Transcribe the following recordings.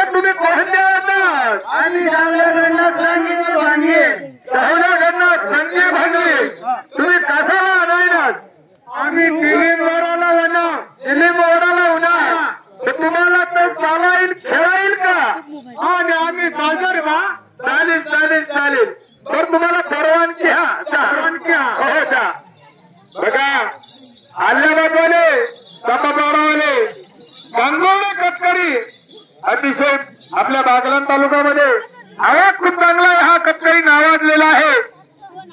तुम्ही कोणत्या आम्ही चांगल्याकडनं सांगितले भांडले चांगल्याकडनं संधी भांडली तुम्ही कशाला आणायनात आम्ही फिलिम वराला होणार फिलिम वराला होणार तर तुम्हाला तर चालाईल खेळाईल का आणि आम्ही साजर बा चालेल चालेल चालेल तर तुम्हाला परवानगी हो द्या बघा आल्याबाजूले सपापाडावाले गांगोळे कटकरी अतिशय आपल्या बागलाण तालुक्यामध्ये आवाज खूप चांगला हा कटकरी नावाजलेला आहे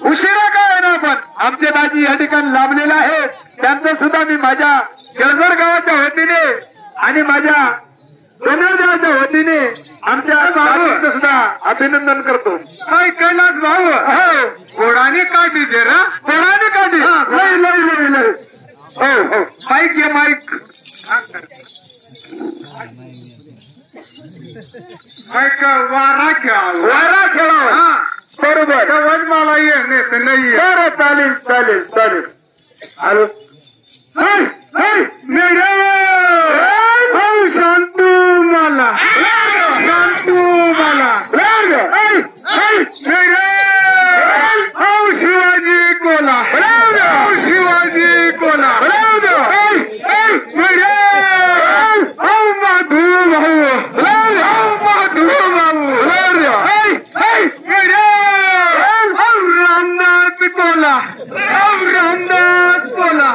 उशिरा काय आहे ना आपण आमचे दाजी या ठिकाणी लाभलेला आहे त्यांचं सुद्धा मी माझ्या केळझर गावाच्या वतीने आणि माझ्या सोनेरगावच्या वतीने आमच्या बाबांचं सुद्धा अभिनंदन करतो काय कैलास भाऊ हो घोडाने काढली ते रा घोडाने काढली लई लई लई लई हो हो माईक घे माईक माईक वारा खेळा बरोबर वजमाला ये नाही बरं चालेल चालेल चालेल हॅलो शांतू मला शिवाजी कोला शिवाजी कोला माधू भाऊ रामनाथ कोला रामनाथ कोला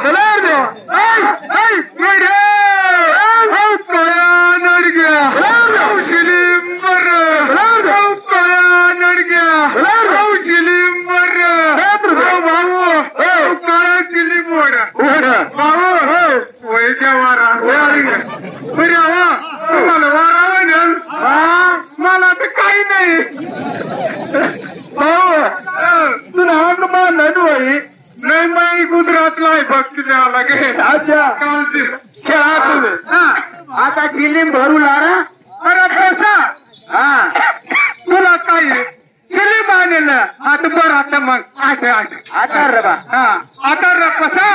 मला तर काही नाही नाही मी गुजरातला आहे भक्ती द्यावा लागेल अच्छा खेळा आता फिलिम भरू लारा अरे कसा हा तुला काय फिलिम आलेलं आता बरं आता मग आता रबा हा आता र कसा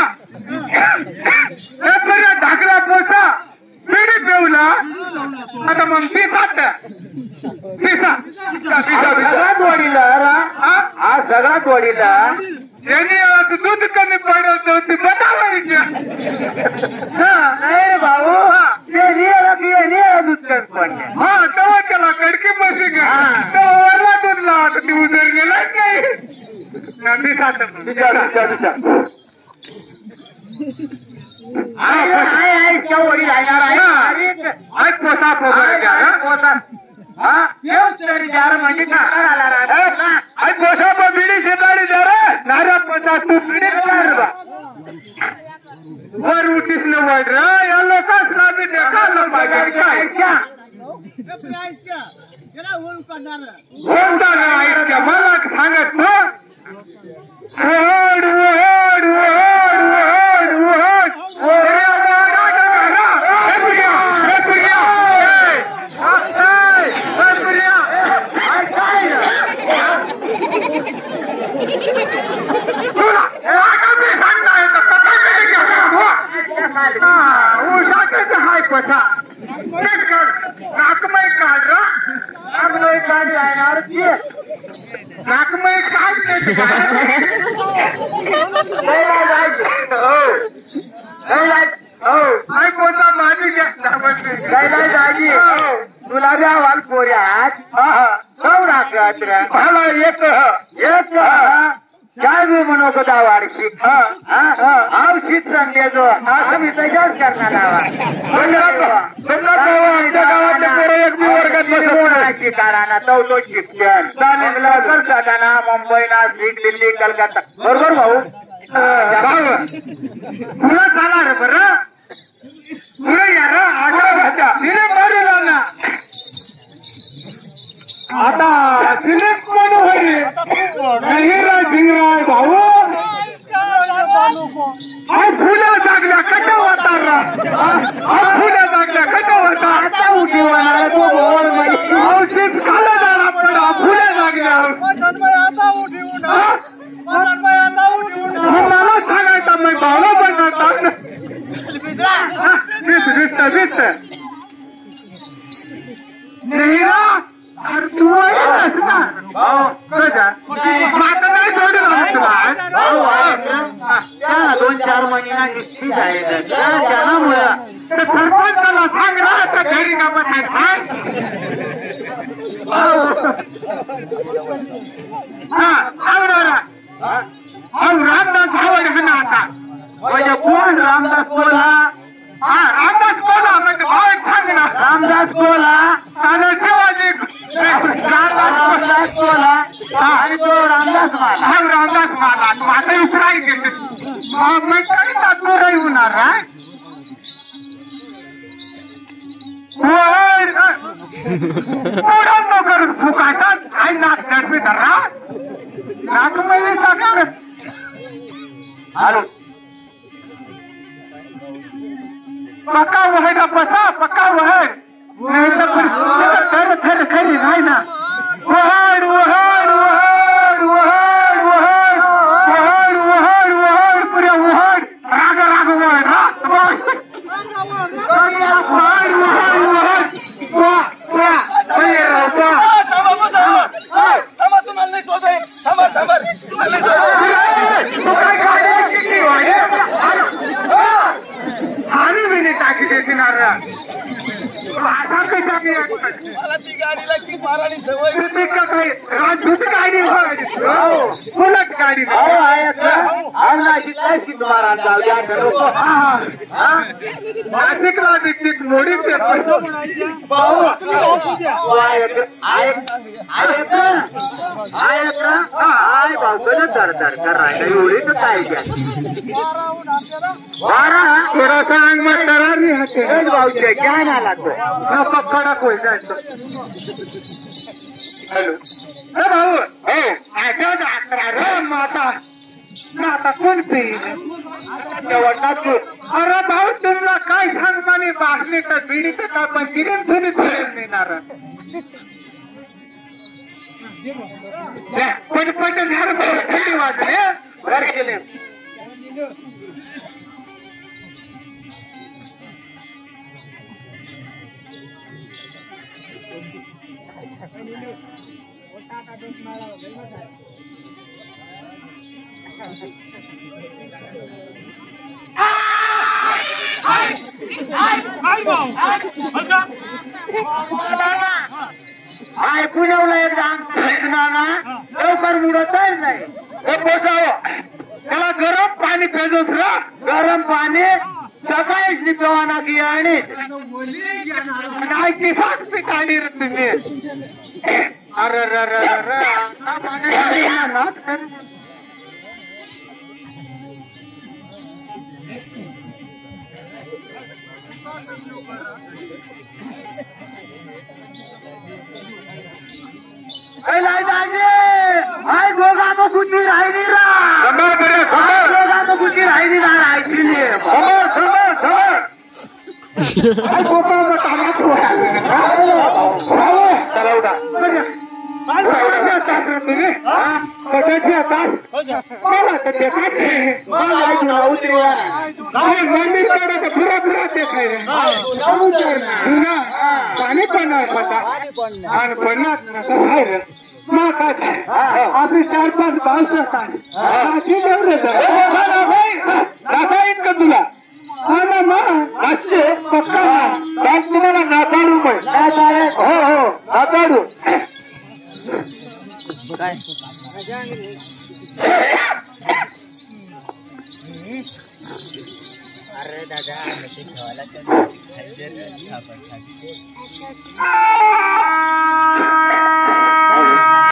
बरं ढाकला पोसा पिढी पेवला आता मग सगळ्यात वाढीला हा सगळ्यात वाढीला याने दूध कमी पडत होती बतावायचं नाही भाऊ दूध कमी पडले हा तेव्हा त्याला कडकी बसी का तेव्हा दूध लावत ती उदर गेलाच नाही बीड़ी शेताड़ी दे रहा नारा पोसा तू बीड़ी वर उठीस न वाढ रहा या लोकांना मी देखा मला सांगत ना नाकमय काढ नाकमय काढ जाणार नाकमय काढ कोणता माझी दाजी तुला द्या वाल पोऱ्यात मला एक काय मी म्हणू का वाढशी औषध संदेशो आम्ही तशाच करणार आमच्या गावातल्या पोरं एक वर्गात काढाना चौथो शिक्षण लवकर काढाना मुंबई नाशिक दिल्ली कलकत्ता बरोबर भाऊ तुला चाला रे बरं पुढे या रे आठवड्या तिने मारिला ना आता सिलेक्ट कोण होईल हिरा ढिंगराय भाऊ फुलं जागल्या कट वाटारा फुलं जागल्या कट वाटा आता उठी होणार तो औषध खाला जाणार पडा फुलं जागल्या आता उठी मला सांगायचं मी भावना बनणार नाही अरे तू माझं नाही जोडून तुला 2-4 महिना निश्चित आहे त्यामुळे सरपंचाला सांग ना आता घरी कामात सांग रामदास आवड आहे ना आता म्हणजे कोण रामदास बोला रामदास बोला म्हणजे भाव सांग ना रामदास बोला आणि शिवाजी रामदास बोला आणि तो रामदास माला रामदास माला माझा इसराई घेते मग कधी तोरा होणार कर फुकाटात आई नाक नडवी धरा नाक मध्ये साखर पक्का वहड बसा पक्का वहड नाही तर थर खरी नाही ना वहड वहड वहड वहड वहड वहड वहड वहड पुऱ्या वहड राग राग वहड मला ती गाडीला की मारायची सवय राजूत गाडी फुलट गाडी नाशिकला निश्चित मोडी एवढीच काय थोडा सांग मग करारी भाऊचे ज्ञान आला तो कडक होईल जायचं हॅलो भाऊ हो आता कोण अरे भाऊ तुमला काय सांग म्हणे बासणीचं बिडीचं का पण तिने तुम्ही फिरेल नेणार पट झाड थंडी वाजले घर गेले पुण्याला एकदा लवकर मुडतच नाही हे पोचावं त्याला गरम पाणी पेजोस रा गरम पाणी सकाळीच निपवाना की आणि नाही ती सात पीठ आली रे तुम्ही अरे हाय गोगा तो कुठली राहिली रा कुठली राहिली ना राहायची पाणी पडणार आणि पडणार मग काय आपली 4-5 माणसं येईल का तुला हा ना मग असते पक्का त्यात तुम्हाला नाकाडू पण हो हो नाकाडू अरे दादा ठेवायला